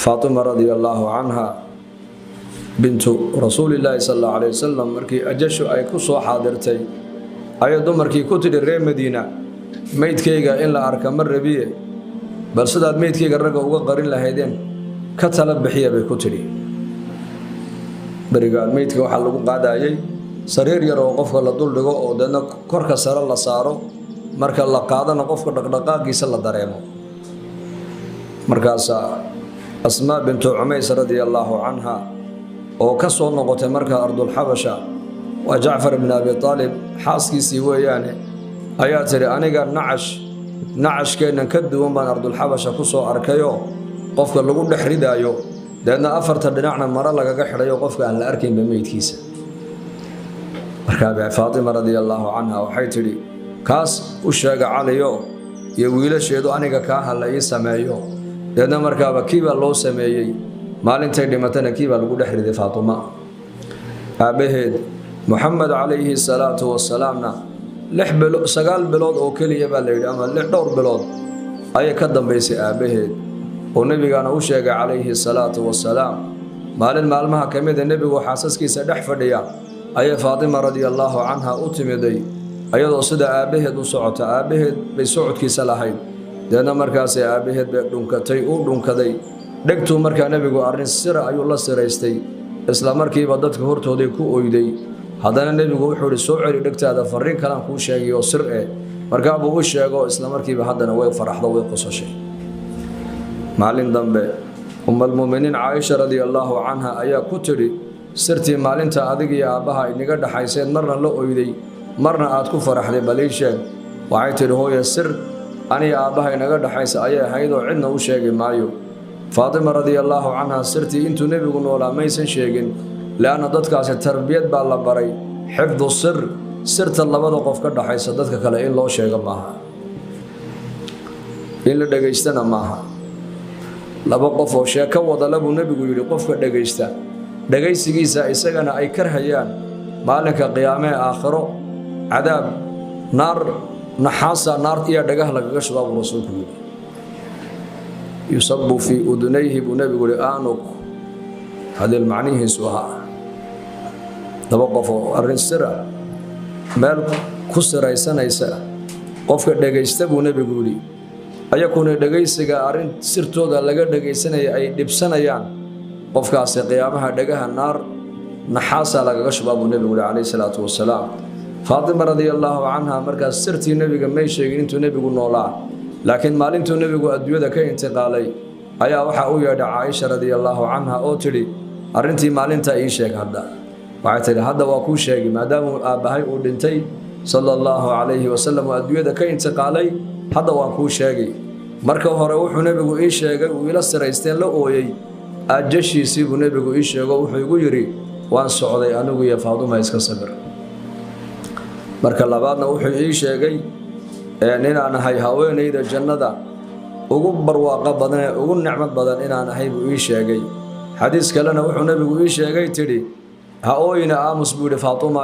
فاطمة رضي الله عنها بنت رسول الله صلى الله عليه وسلم مركي أجشو أي كسو حاضرتي أي دمركي كتل الرئي مدينة ميت كيغا إلا أركا مر بيه بل صداد ميت كيغا رقا وقرين لهيدين كتلب بحية بكتلي بريقال ميت كيغا وحلقو قادا أيي سرير يرو قفك لدول لغو أو دانا كوركا سر الله سارو مركا الله قادنا قفك دقاقي سلا داريمو مركاسا أسماء بنت عميس رضي الله عنها وكسو نقطة مركا أرض الحبشة وجعفر بن أبي طالب حاسكي سيوي يعني أياتري أنا قال نعش كينا كدو ومن أرض الحبشة كسو أركيو قفك اللي قول حريدايو لأن أفرت دنعنا مرة لك حريو قفك أن الأركين بميت كيسة مركا فاطمة رضي الله عنها وحيتري كاس وشاق عليو يويل شيدو أنا كاها لا يسمعيو لأن مركا كيبا لو سمعيي maalintii dhimatana kiiba lagu dhaxriday Faatuma aabaheed Muhammad alayhi salatu wassalaamna 9 bilood oo kaliya baa la yiraahdaa ama 6 bilood ay ka dambeysay aabaheed oo nabigana u sheegay alayhi salatu wassalaam maalmaha kamid ah nabigu xaasaskiisa dhex fadhiya ay Faatuma radiyallahu anha u timiday ayadoo sida aabaheed u socota aabaheed bay socodkiisa lahayd deena markaas aabaheed bay dhunkaday dhegtu markaa nabigu arrin sir ayuu la siraystay isla markiiba dadka hortooday ku ooyday hadana nabigu wuxuu soo celi dhegtaada fariin kale ku sheegay oo sir ah markaa buu u sheego isla markiiba hadana way faraxdo way qosashay maalin dambe ummul muuminiin Aisha radiyallahu anha ayaa ku tiri sirtii maalinta adiga iyo aabaha inaga dhaxaysay marna la ooyday marna aad ku faraxday baleesheed waxay tiri hooyo sir aniga aabaha inaga dhaxaysay ayaa haydo cidna u sheegay maayo فاطمة رضي الله عنها سرتي انتو نبي نولا ميسن شيغن لأن ددكاس تربيت با لا بري حفظ السر سرت لبدا قف كدخايس ددك كلا in loo sheego maaha in la dhageystana maaha laba qof oo sheeko wada labu nabigu yiri qofka dhageysta dhageysigiisa isagana ay karhayaan maalinka qiyaamee aakhiro cadaab naar naxaasa naar iyo dhagax lagaga shubaa rasuulku yiri يصب في أذنيه بنبي يقول آنك هذا المعنى سوها توقفوا الرسرة مال كسر يسنا يسا قف دقيست بنبي يقولي أيكون دقيست أرين سرتو ده لقى دقيسنا أي دبسنا يان قف كاس قيامها دقها النار نحاسة لقى شباب النبي يقول عليه الصلاة والسلام فاطمة رضي الله عنها مركز سرتي النبي ما يشيء أنتو نبي يقول نولا لكن maalintuu nabigu adduunyada ka intiqaalay ayaa waxa uu yeedhay Aisha radiyallahu anha oo tiri arintii maalinta ii sheeg hadda waxay tiri hadda waa ku sheegay maadaama aabahay uu dhintay sallallahu alayhi wasallam adduunyada ka intiqaalay hadda waa ku sheegay marka hore wuxuu nabigu ii sheegay uu ila siraysteen la ooyay ajashiisii buu nabigu ii sheego wuxuu igu yiri waan socday anigu iyo Faatuma iska sabir marka labaadna wuxuu ii sheegay inaan ahay haweeneyda jannada ugu barwaaqo badan ugu nicmad badan inaan ahay buu ii sheegay xadiis kalena wuxuu nabigu ii sheegay tiri ha ooyina aamus buu Faatuma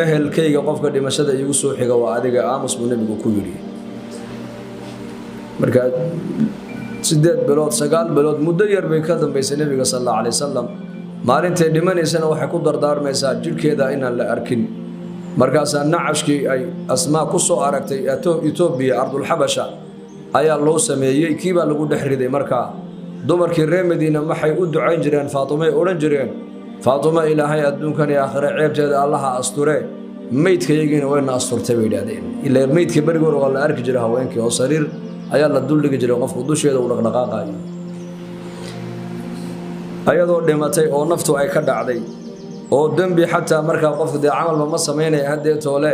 ehelkayga qofka dhimashada igu soo xiga waa adiga aamus buu nabigu ku yiri marka 8 bilood 9 bilood muddo yar bay ka dambeysay nabiga sallallahu alayhi wasallam maalintii dhimanaysana waxay ku dardaarmaysaa jirkeeda inaan la arkin markaas nacashkii ay asmaa ku soo aragtay Ethiopia ardul Habasha ayaa loo sameeyay kiiba lagu dhaxriday marka dumarkii reer Madiina maxay u ducayn jireen Faatuma oran jireen Faatuma ilaahay adduunkan iyo aakhira ceebteeda Allah asture meydkaygiina wayna asturtay bay yiraahdeen ilaa meydka barigoor waa la arki jiray haweenkii oo sariir ayaa la dul dhigi jiray qofku dusheeda u dhaqdhaqaaqayo ayadoo dhimatay oo naftu ay ka dhacday oo dambi xataa marka qofku de amal ma sameynay hadee toole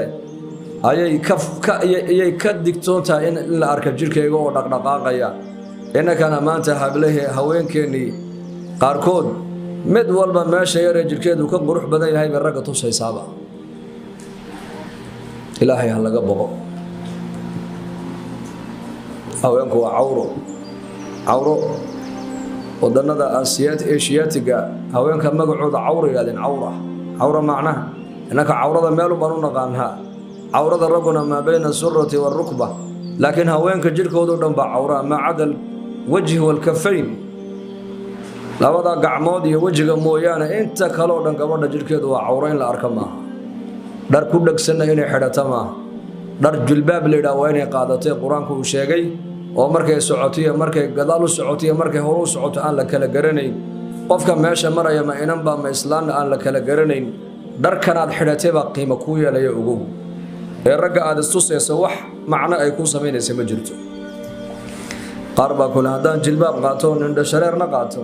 ayay ka digtoontaa in la arko jirkeyga oo dhaqdhaqaaqaya inakana maanta hablaha haweenkeeni qaarkood mid walba meesha yar jirkeedu ka qurux badan yahay ragga tusaysaaba ilaahay ha laga boqo haweenku waa cawro ودندا آسياتيga haweenka magacooda cawrigaadin cawra macnaha inaka cawrada meel u banu naqaanha cawrada raguna ma bayna surrati wal rukba laakiin haweenka jirkoodu dhanba cawra ma cadal wajhi wal kafayn labada gacmood iyo wajiga mooyaane inta kale oo dhan gabadha jirkeedu waa cawro in la arka maaha dhar ku dhagsanna inay xidhata maaha dhar jilbaab la yidhaha waa inay qaadatay qur-aanku uu sheegay oo markay socoto iyo markay gadaal u socoto iyo markay hore u socoto aan la kala garanayn qofka meesha maraya ma inanba ma islaanna aan la kala garanayn dharkanaad xidhatay baa qiimo kuu yeelaya ogow ee ragga aad istusayso wax macno ay kuu samaynaysa ma jirto qaar baa kule haddaan jilbaab qaato oo nindho shareerna qaato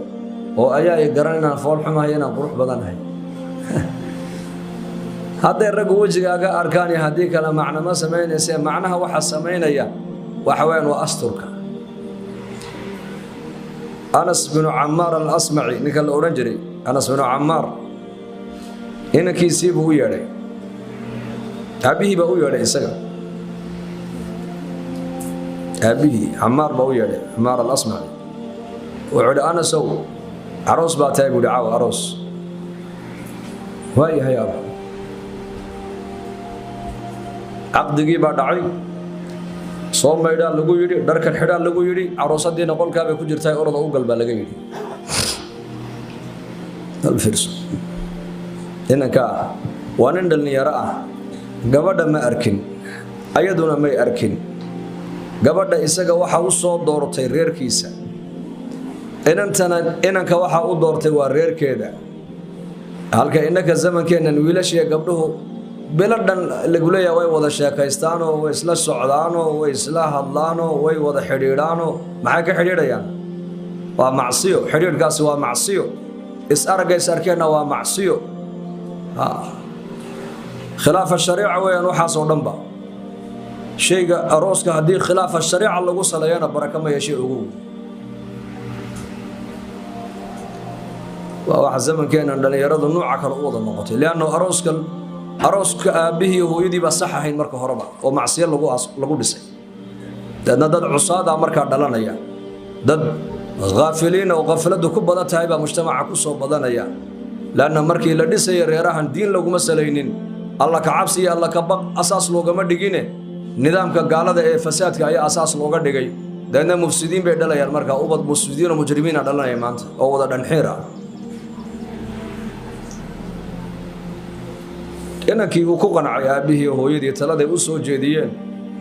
oo ayaa i garan inaan fool xumahay inaan qurux badanahay hadday raggu wejigaaga arkaan iyo haddii kale macno ma samaynaysa macnaha waxa samaynaya waxa weeyaan waa asturka Anas bin Ammar al-Asma'i ninka la oran jiray Anas bin Ammar inankiisii buu u yeedhay aabihii baa u yeedhay isaga aabihii Ammar baa u yeedhay Ammar al-Asma'i wuxuu yidhi Anasow aroos baa tahay buu yidhi caawa aroos waayahay aba caqdigii baa dhacay soo maydhaa lagu yidhi dharkan xidhaa lagu yidhi aroosadiina qolkaa bay ku jirtaa orada u gal baa laga yidhi alfirso inanka waa nin dhallinyaro ah gabadha ma arkin ayaduna may arkin gabadha isaga waxa u soo doortay reerkiisa inanka waxa u doortay waa reerkeeda halka innaka zamankeennan wiilashiya gabdhuhu biladhan lagu leeyahay way wada sheekaystaanoo way isla socdaanoo way isla hadlaanoo way wada xidhiidhaanoo maxay ka xidhiidhayaan waa macsiyo xidhiidhkaasi waa macsiyo is-araggays arkeenna waa macsiyo khilaafa shariica weeyaan waxaasoo dhanba shayga arooska haddii khilaafa shariica lagu saleeyana baraka ma yeeshay ogow waa waxa zamankeennan dhallinyaradu nooca kale u wada noqotay lianno arooska aabihii iyo hooyadii baa sax ahayn marka horeba oo macsiyo lagu dhisay dadna dad cusaada markaa dhalanaya dad ghaafiliin oo qafladu ku badan tahay baa mujtamaca ku soo badanaya laana markii la dhisay reerahan diin laguma salaynin alla ka cabsi iyo alla ka baq asaas loogama dhigine nidaamka gaalada ee fasaadka ayaa asaas looga dhigay dadna mufsidiin bay dhalayaan markaa ubad mufsidiin oo mujrimiin dhalanaya maanta oo wada dhanxiira inankii uu ku qancay aabihii hooyadii taladay u soo jeediyeen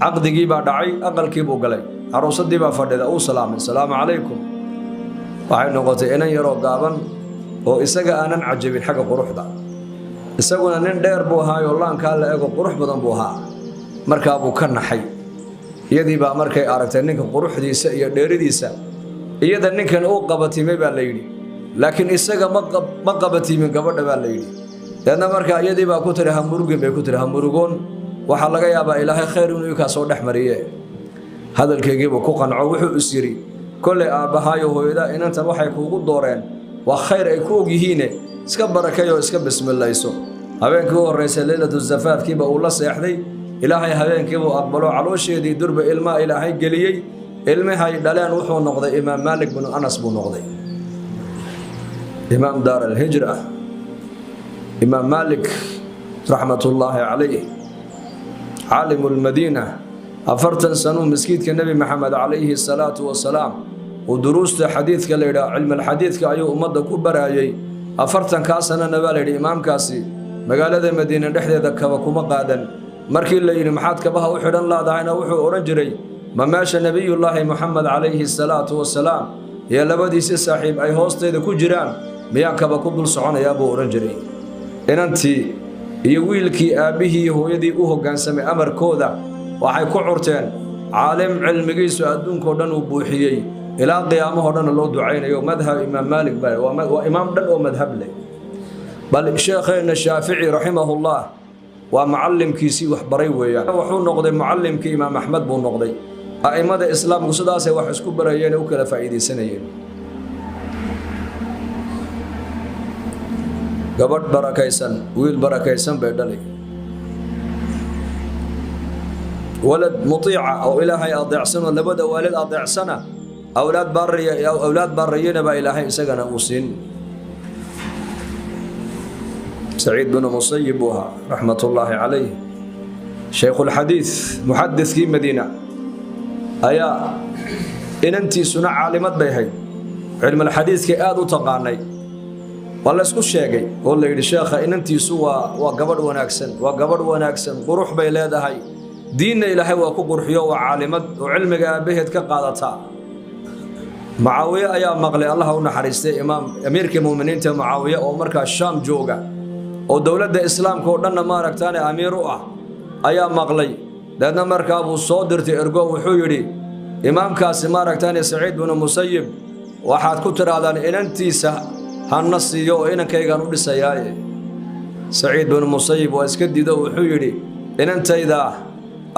caqdigii baa dhacay aqalkii buu galay aroosadii baa fadhida uu salaamay salaamu calaykum waxay noqotay inan yaroo gaaban oo isaga aanan cajabin xagga quruxda isaguna nin dheer buu ahaayoo laankaa la ego qurux badan buu ahaa markaa buu ka naxay iyadii baa markay aragtay ninka quruxdiisa iyo dheeridiisa iyada ninkan uu qabatimay baa la yidhi laakiin isaga ma qabatimin gabadha baa la yidhi dadna markaa iyadii baa ku tiri hamurugin bay ku tiri hamurugoon waxaa laga yaabaa ilaahay khayr inuu ikaa soo dhex mariye hadalkaygiibuu ku qanco wuxuu is yidhi kollay aabbahaayo hooyadaa inantan waxay kuugu dooreen waa khayr ay ku og yihiine iska barakayoo iska bismilayso habeenkii u horraysay leylatu zafaafkiiba uu la seexday ilaahay habeenkiibuu aqbalo caloosheedii durba ilmaa ilaahay geliyey ilmihay dhaleen wuxuu noqday imaam maalik binu anas buu noqday imaam daar alhijra إمام مالك رحمة الله عليه عالم المدينة أفرتن سنو مسكيت كالنبي محمد عليه الصلاة والسلام ودروس حديث كالليلة علم الحديث كأيو أمد كبرايي أفرتن كاسنا نبالي إمام كاسي مقالة المدينة نحن ذكا وكما قادا مركي الليل محاد كبها وحدا الله دعينا وحو أورنجري ما ماشى نبي الله محمد عليه الصلاة والسلام يا لبدي سيساحب أي هوستي ذا كجران ميان كبا كبل سعونا يا أبو أورنجري inantii iyo wiilkii aabihii hooyadii u hoggaansamay amarkooda waxay ku curteen caalim cilmigiisu adduunkoo dhan uu buuxiyey ilaa qiyaamahoo dhan loo ducaynayo madhab imaam maalik waa imaam dhan oo madhab leh bal sheekheena shaafici raximahullah waa macallimkiisii wax baray weeyaan wuxuu noqday macallimkii imaam axmed buu noqday a'immada islaamku sidaasay wax isku barayeen u kala faa'iidaysanayeen gabadh barakaysan wiil barakaysan bay dhalay walad mutiica oo ilaahay adeecsan oo labada waalid adeecsana awlaad baariyana baa ilaahay isagana uu siin سعيد بن مصيب رحمة الله عليه شيخ الحديث محدث في مدينة أيا إن أنتي سنع عالمات بيهي علم الحديث كآد تقاني والله اسكو شيغي والله يدي شيخه inantiisu waa gabadh wanaagsan qurux bay leedahay diinna ilaahay waa ku qurxiyo waa caalimad oo cilmiga aabaheed ka qaadata Muawiya ayaa maqlay Allah u naxariistay imaam amiirka muuminiinta Muawiya oo markaa Shaam jooga oo dawladda islaamka oo dhan ma aragtaan amiir u ah ayaa maqlay dadna markaa uu soo dirtay ergo wuxuu yiri imaamkaasi ma aragtaan Saciid ibn Musayyib waxaad ku tiraadaan inantiisa hanasiyo oo inankaygan u dhisayay Saciid ibn Musayyib waa iska diido wuxuu yiri inantayda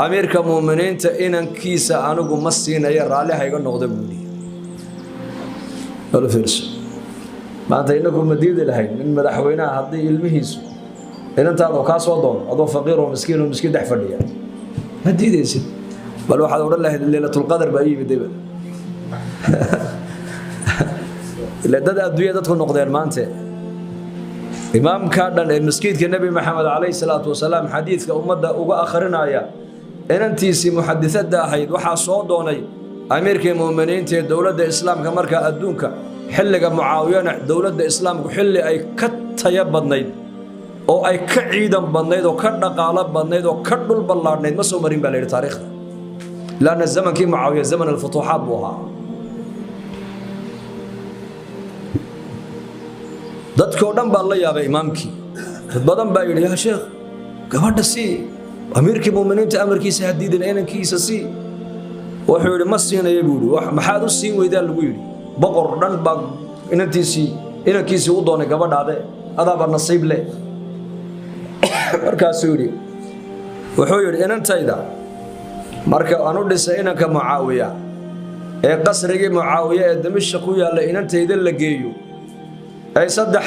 amiirka muuminiinta inankiisa anigu ma siinaya raali hayga noqdo buuli wala fiirso maanta inagu madiid lahayn min madaxweynaha hadii ilmihiisu inantaada ka soo doon adoo faqiir oo miskiin dhex fadhiya madiidaysid bal waxaad oran lahayd leelatul qadar baa yimidaba ila dad adduunyada dadku noqdeen maanta imaamka dhan ee masjidka nabi maxamed alayhi salaatu wasalaam xadiiska ummadda uga akhrinaya inantiisi muhaddisada ahayd waxa soo doonay amiirka muuminiinta ee dawladda islaamka marka adduunka xilliga Muaawiyana dawladda islaamku xilli ay ka taya badnayd oo ay ka ciidan badnayd oo ka dhaqaale badnayd oo ka dhul ballaadnayd ma soo marin baa leeyahay taariikhda laana zamankii Muaawiya zaman al-futuhat buu ahaa dadkoo dhan baa la yaabay imaamkii dad badan baa yiri yaa sheekh gabadha si amiirka muuminiinta amarkiisa hadiidan inankiisa si wuxuu yiri ma siinay buu wax maxaad u siin weydaa lagu yiri boqor dhan baa inankiisi u doonay gabadhaade adaaba nasiib leh markaas yiri wuxuu yiri inantayda marka aanu dhisay inanka Muawiya ee qasriga Muawiya ee Dimashq ku yaala inantayda la geeyo ay saddex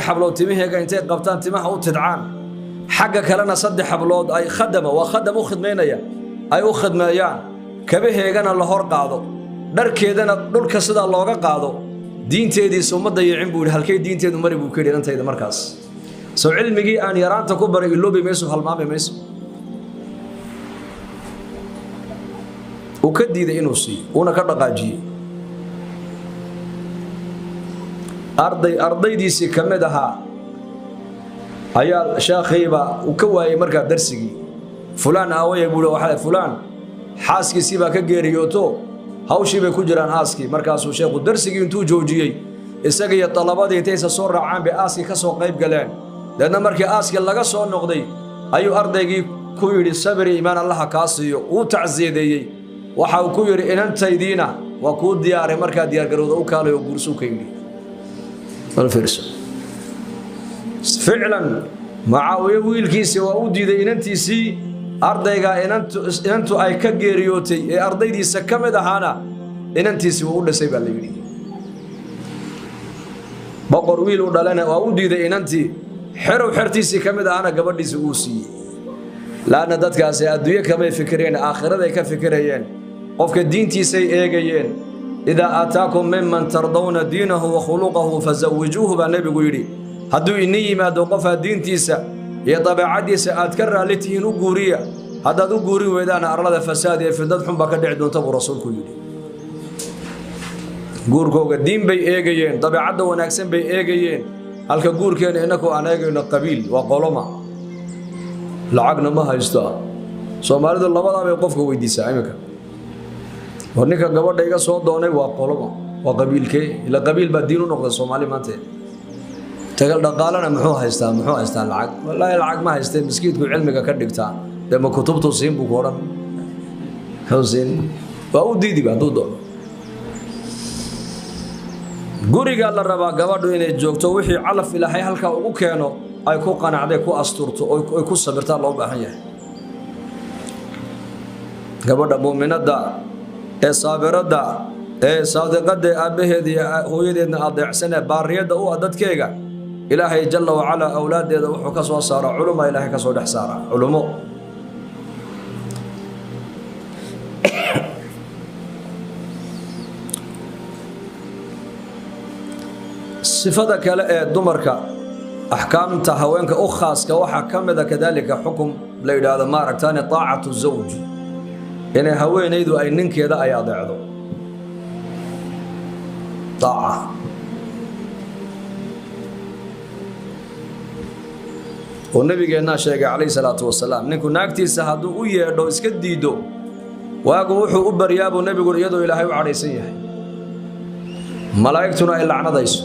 hablood timaheega intay qabtaan timaha u tidcaan xagga kalena saddex hablood ay khadama u khidmeynaya ay u khidmeeyaan kabaheegana la hor qaado dharkeedana dhulka sida looga qaado diinteedii ummadda yicin buu halkay diinteedu mari buu ka dhintayda markaas soo cilmigii aan yaraanta ku baray iloobi meesho halmaamay meesho oo ka diiday inuu si una ka dhaqaajiyay ardaydiisi kamid ahaa ayaa sheekhiiba uu ka waayay markaa darsigii fulaan aaway buu waxa fulaan xaaskiisi baa ka geeriyooto hawshii bay ku jiraan aaski markaas uu sheekhu darsigii intuu joojiyay isaga iyo talabadii intay soo raacaan bay aaski ka soo qayb galeen dadna markii aaski laga soo noqday ayuu ardaygii ku yiri sabri iimaan Allah ka siiyo uu tacsiideeyay waxa uu ku yiri inantaydiina waa ku diyaaray markaa diyaar garowda u kaalayo gursu ka yiri الفرس فعلا معاوية ويلكيسي وأودي إننتيسي أرضيها إننتو أي كجيريوتي أرضي دي سكمة دهانا إننتيسي وأودي سيبا ليني بقر ويل ودلنا وأودي إننتي حرتيسي كمة دهانا قبل دي سوسي لا ندت كاسي أدوية كم فكرين آخرة ذي كفكرين قف الدين تيسي إيجين إذا آتاكم ممن ترضون دينه وخلقه فزوجوه بالنبي قيري هدو إني ما دوقف الدين تيسا يطبع عديسا أتكرر التي نقوريا هذا دو قوري وإذا أنا أراد فساد في الدد حنبا كدعدون تبو رسولك يري قوركو الدين بي إيجيين طبع عدو وناكسن بي إيجيين هل كقور كان إنكو أنا إيجيين القبيل وقولما لعقنا ما هايستا سو مالد الله ما يوقفك ويديسا عيمك ورنيك قبل دايقة صوت دوني وقولما وقبيل كي إلا قبيل بدينو نقضى الصومالي مانتي تقال دقالنا محو هايستا العق والله العق ما هايستا مسكيتكو علمك كردكتا لما كتبتو سين بكورا حسين وأودي دي بعدو دون قوري قال الربا قبضو إني جوكتو وحي علف إلى حي هلكا وقو كانو أي كو قناعدي كو أستورتو أي كو صبرتا الله بحيه قبض أبو من الدا صابردا صادقدا أبهدي هويدنا أضيعسنا باريدا أو أدتكيغا إلهي جل وعلا أولادنا وحو كسو صار علماء إلهي كسو دحسارا علماء صفة كلا دمرك أحكام تهوينك أخاص كوحا كمذا كذلك حكم ليلة هذا ما ركتاني طاعة الزوج يعني هوين يدو أي ننك يدا أي أضعضو طاعة. والنبي قالنا شيء عليه الصلاة والسلام نكو ناكتي سهدو ويردو اسكت ديدو واقو وحو أبر يابو النبي قول يدو إلهي وعريسيه ملائكتنا إلا عنا ديسو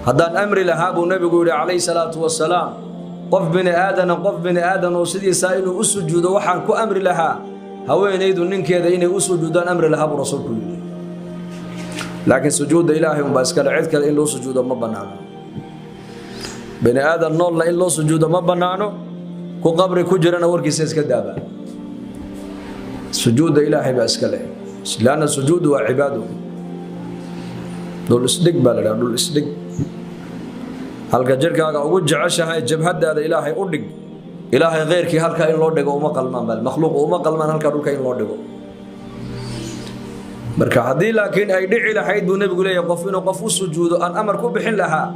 هذا الأمر لهابو النبي قول عليه الصلاة والسلام قف بني آدم وسيدي سائل أسجد وحن كو أمر لها هوين يدو ننك يدين أسجد أمر لهابو رسول كله لكن سجود إلهي مباسكال عدك إن لو سجود ما بنانو بني آدم نول إن لو سجود ما بنانو كو قبر كجرنا وركي سيس كدابا سجود إلهي باسكاله لأن السجود وعباده دول إصدق بالله دول إصدق هلك جركا أقول جعشها جبهة هذا إلهي أردق إلهي غيرك هلك إن لودق وما قلمان بل مخلوق وما قلمان هلك دول كإن لودق بركة هذه لكن أي دعي لحيد بنبي يقول يقفون وقفوا السجود أن أمركم بحل لها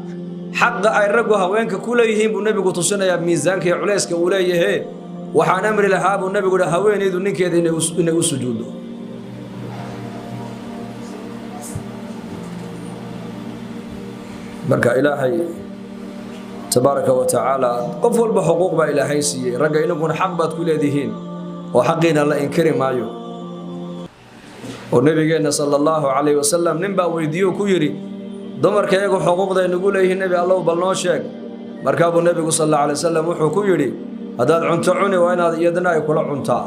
حق أي رجوها وينك كلهم بنبي قطشنا يا ميزانك يا عليسك وليه وحان أمر لها بنبي يقول هوين يدو نك يدين السجود بركة إلهي تبارك وتعالى قفل بحقوق با إلهي سي رجع إنكم حبت كل ذهين وحقنا الله إنكر مايو والنبي صلى الله عليه وسلم نبا ويديو كيري دمر كيغو حقوق دا نقول له النبي الله بلنو شيك مركاب النبي صلى الله عليه وسلم وحو كيري هذا عنت عوني وين يدنا يكون عنتا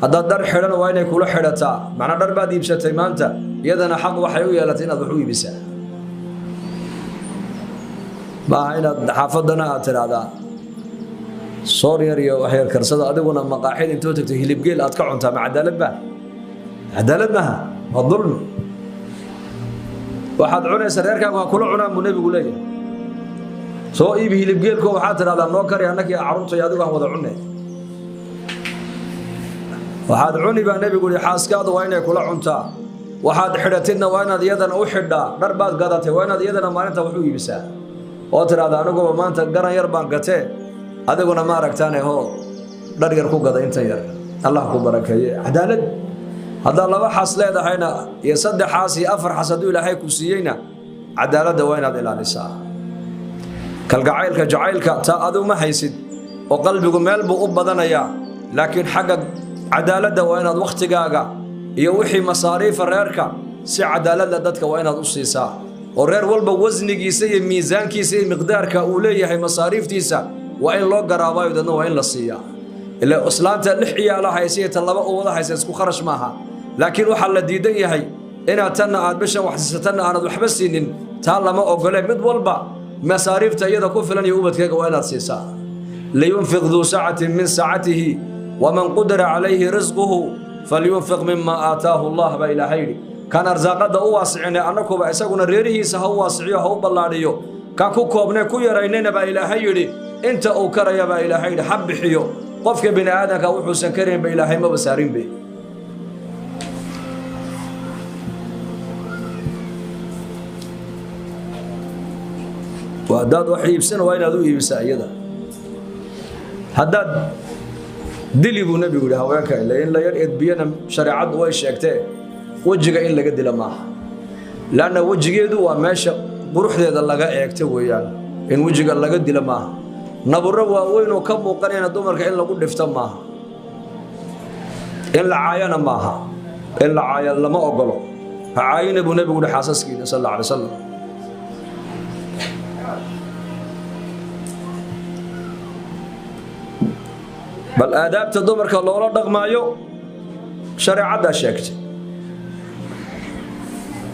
هذا در حيران وين يكون حيرتا معنى در بعد يبشتي مانتا يدنا حق وحيو يلتين ضحوي بس ما هنا حافظنا ترى سوريا ريو وحير كرسد أدونا مقاحيد انتو تكتو هلبجيل أتكع عنتا مع عدالة بها الظلم واحد عنا سريرك وكل عنا من النبي يقول لي سو إيبه هلبجيلكو وحاتر هذا النوكر أنك يا عرنت يا دوغا وضع عنا واحد عني بقى النبي يقول حاسكاد وين كل عنتا واحد حدتنا وين يدنا وحدا دربات قادته وين يدنا ما أنت وحوي بسا وتر هذا أنا قبل ما أنت قرن يربان قته هذا قلنا ما ركتانه هو درجر كوجا ده أنت ير الله كبرك عدالة هذا الله حصل هذا هنا يصدق حاسي أفر حسدوا إلى هاي كوسيينا عدالة وين هذا الإنسان كالجعيلك تأذو ما حيسد وقلبكم يلبو بدنا يا لكن حق عدالة وين هذا وقت جاجا يوحي مصاريف الريركا سي عدالة لدتك وين هذا أصيصا ورير والب وزن كيسي ميزان كيسي مقدار كأولية هي مصاريف تيسا وين لو قرابا يدنا وين لصيا إلا أصلانته لحية على حيسية الله ووضع حيسية سكو خرج معها لكن وحل الديدن هي إن أتنا عاد بشا وحسستنا أنا وحبسين تعال ما أقول مد والبا مصاريف تيدا كفلا يوبت كيك وين لصيصا لينفق ذو سعة من سعته ومن قدر عليه رزقه فلينفق مما آتاه الله بإلى حيري كان أرزاقنا واسعين أنكم بأسقنا ريره سهو واسعيه هو بلاديو كاكو كوبنا كو يريننا بإلى حيري أنت أو كريا بإلى حيري حب حيو قفك بين آدم كوحو سكرين بإلى حي ما بسارين به وهداد وحي بسنة وين هذو يبسا أيضا هداد دليبو نبي يقول هواك إلا إن لا يرئد بينا شريعات ويشاكتين وجهك إن لقد لما لأن وجهك دو ماشى بروح ذا لقى يكتبه يعني إن وجهك لقد لما نبروا وين وكم وقرينا دمرك إلا قد افتما إلا عاينا معها إلا عاين لما أقوله عاين أبو نبي يقول حاسس كده صلى الله عليه وسلم بل آداب تدمرك الله رضق ما يو شريعة شاكت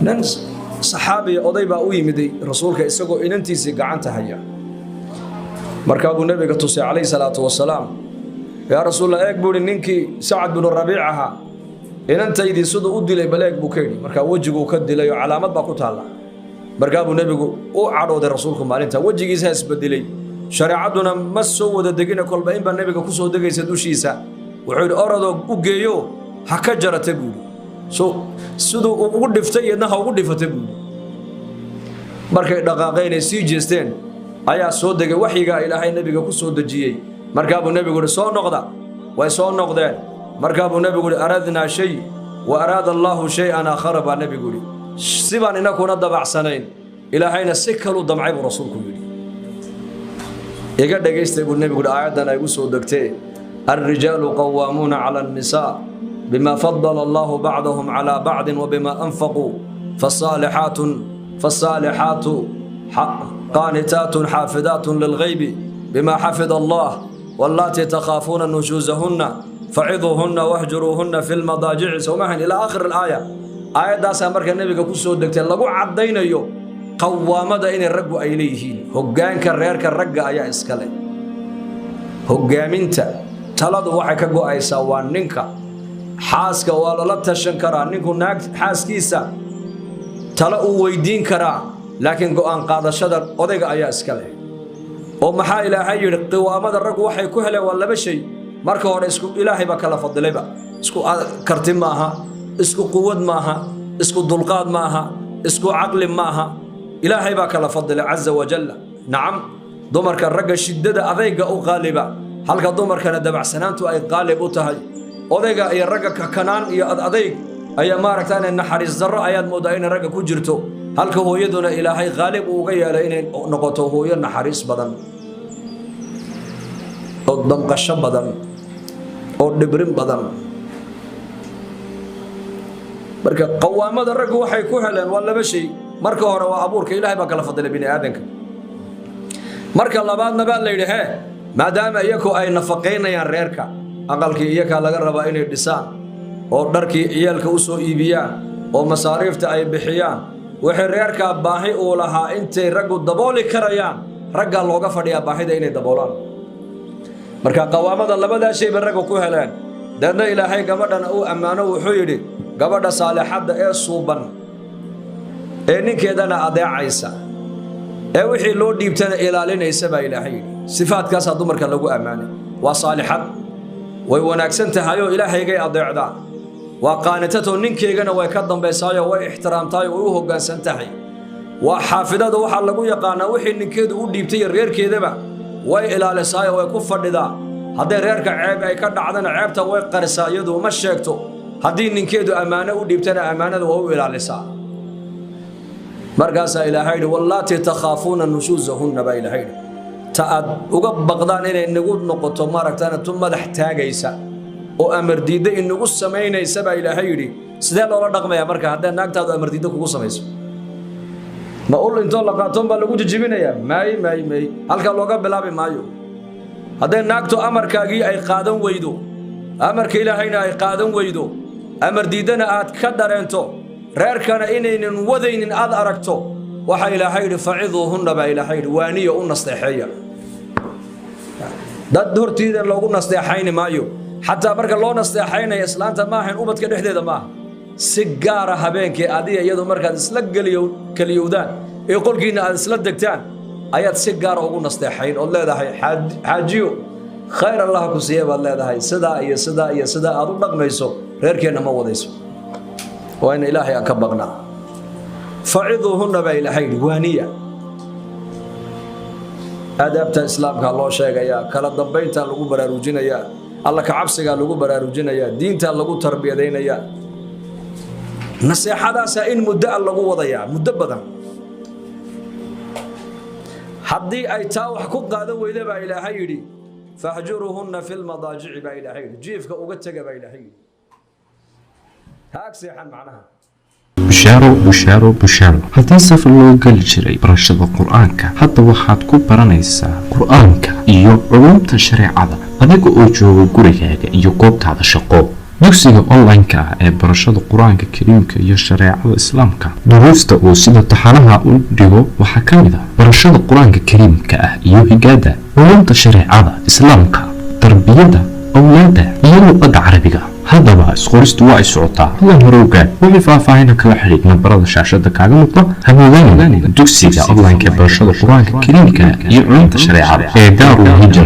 ننس صحابي أضيبا ويمدي رسولك إسقو إن أنتي سقعنت هيا مركب النبي قطوسي عليه الصلاة والسلام يا رسول الله أكبر إنك سعد بن الربيعها إن أنت يدي صدق أدي لي بلاك بوكيني مركب وجهه كد لي علامات باقوتها الله مركب النبي أو عرض رسولكم عليه أنت وجهي ساس بدلي شريعتنا مسو ودقينا كل بين بالنبي كوسو دقي سدوشيسا وحول أرض أوجيو هكجرة تقول سدو أقول دفتي إنها أقول دفتي مركب دقائقين سيجستين أيا صدق وحيجا إلى هاي النبي كوسو دجيي مركب النبي يقول صون نقطة وصون نقطة مركب النبي يقول أردنا شيء وأراد الله شيئا آخر بالنبي يقولي سبان إنك ندبع سنين إلى حين سكلوا دمعي برسولكم يقولي يقعد يقيست يقول النبي يقول آياتنا يقول سودكتي الرجال قوامون على النساء بما فضل الله بعضهم على بعض وبما أنفقوا فالصالحات قانتات حافظات للغيب بما حفظ الله واللاتي تخافون نشوزهن فعظوهن واهجروهن في المضاجع سومحن إلى آخر الآية آية داسا مركا النبي كسو دكتين لقو عدين يو قوامة إن الرقو أيليهين هقان كالريار كالرقا أيا إسكالي هقامنت تلادو waxay ka go'aysaa waa ninka xaaska waa la tashan karaa ninku naag xaaskiisa tala uu weydiin karaa laakiin go'aan qaadashada odayga ayaa iska leh oo maxaa ilaahay yiri qiwaamada rag waxay ku heleen waa laba shay marka hore isku ilaahay ba kala fadlayba isku karti maaha isku quwad maaha isku dulqaad maaha isku aqli maaha ilaahay ba kala fadlay azza wa jalla nacam dumarka ragga shidada adayga u qaaliba halka dumarkana dabacsanaantu ay qaalib u tahay odayga iyo ragga kanaan iyo adayg ayaa maaragtaan naxariis darro ayaad moodaa in ragga ku jirto halka hooyaduna ilaahay qaalib uu uga yeelay inay noqoto hooyo naxariis badan oo damqasho badan oo dhibrin badan marka qawaamada ragga waxay ku heleen waa laba shay marka hore waa abuurka ilaahay baa kala fadlay bini aadanka marka labaadna baa la yidhi maadaama iyagu ay nafaqeynayaan reerka aqalkii iyaga laga rabaa inay dhisaan oo dharkii ciyaalka u soo iibiyaan oo masaariifta ay bixiyaan wixii reerka baahi uu lahaa intay raggu dabooli karayaan ragga looga fadhiyaa baahida inay daboolaan marka qawaamada labada shay bay raggu ku heleen dadna ilaahay gabadhana uu ammaano wuxuu yidhi gabadha saalixada ee suuban ee ninkeedana adeecaysa ee wixii loo dhiibtana ilaalinaysa baa ilaahay yidhi sifaadkaas dumarka lagu ammaanay waa saalixad way wanaagsan tahay oo ilaahayga adeecda waa qaanitato ninkeegana way ka dambeysaayo way ixtiraamtaay oo u hoggaansan tahay waa xaafidada waxa lagu yaqaanaa wixii ninkeedu u dhiibtay reerkeedaba way ilaalisaayo way ku fadhidaa haddii reerka ceeb ay ka dhacdana ceebta way qarisaa iyadu ma sheegto haddii ninkeedu ammaano u dhiibtana ammaanada waa u ilaalisaa markaas ilaahay yidhi wallaati takhaafuuna nushuzahunna baa ilaahay yidhi ta aad uga baqdaan inay nagu noqoto maaragtaan tu madax taagaysa oo amar diidda inagu samaynaysa baa ilaahay yidhi sidee loola dhaqmayaa marka haddii naagtaadu amar diidda kugu samayso ma ul intoo la qaatoon baa lagu jijibinayaa may halkaa looga bilaabi maayo haddii naagtu amarkaagii ay qaadan weydo amarka ilaahayna ay qaadan weydo amar diiddana aad ka dareento reerkana inaynan wadaynin aad aragto waxa ilaahay yidhi faciduuhunna baa ilaahay yidhi waaniyo u nasteexeeya dad hortiida loogu nasteexayni maayo xataa marka loo nasteexaynayo islaanta maahan ubadka dhexdeeda maaha si gaara habeenkii adiga iyadoo markaad isla kaliyowdaan ee qolkiina aad isla degtaan ayaad si gaara ugu nasteexayn oo leedahay xaajiyo khayr allah ku siiya baad leedahay sidaa iyo sidaa iyo sidaa aad u dhaqmayso reerkeenna ma wadayso waa in ilaahay aan ka baqnaa faciduuhunna baa ilaahay yidhi waaniya aadaabta islaamka loo sheegayaa kala dambaynta lagu baraarujinayaa alla ka cabsiga lagu baraarujinayaa diinta lagu tarbiyadaynayaa naseexadaasa in muddo lagu wadayaa muddo badan haddii ay taa wax ku qaadan weyda baa ilaahay yidhi fahjuruhunna fi lmadaajici baa ilaahay yidhi jiifka uga tega baa ilaahay yidhi haag seexan macnaha bushaaro haddii safar loo geli jiray barashada qur-aanka hadda waxaad ku baranaysaa qur-aanka iyo culumta shareecada adiga oo jooga gurigaaga iyo goobtaada shaqo dugsiga online-ka ah ee barashada qur-aanka kariimka iyo shareecada islaamka duruusta uu sida taxanaha u dhigo waxaa ka mid ah barashada qur-aanka kariimka ah iyo higaada culumta shareecada islaamka tarbiyada awlaada iyo luqadda carabiga haddaba isqoristu waa ay socotaa hadan horowgaad wixii faahfaahin kala xidhiid nambarada shaashada kaaga muuqda hamoodaan dugsiga online-ka ee barashada qur-aanka kariimka iyo culumta shareecada ee daarul hijra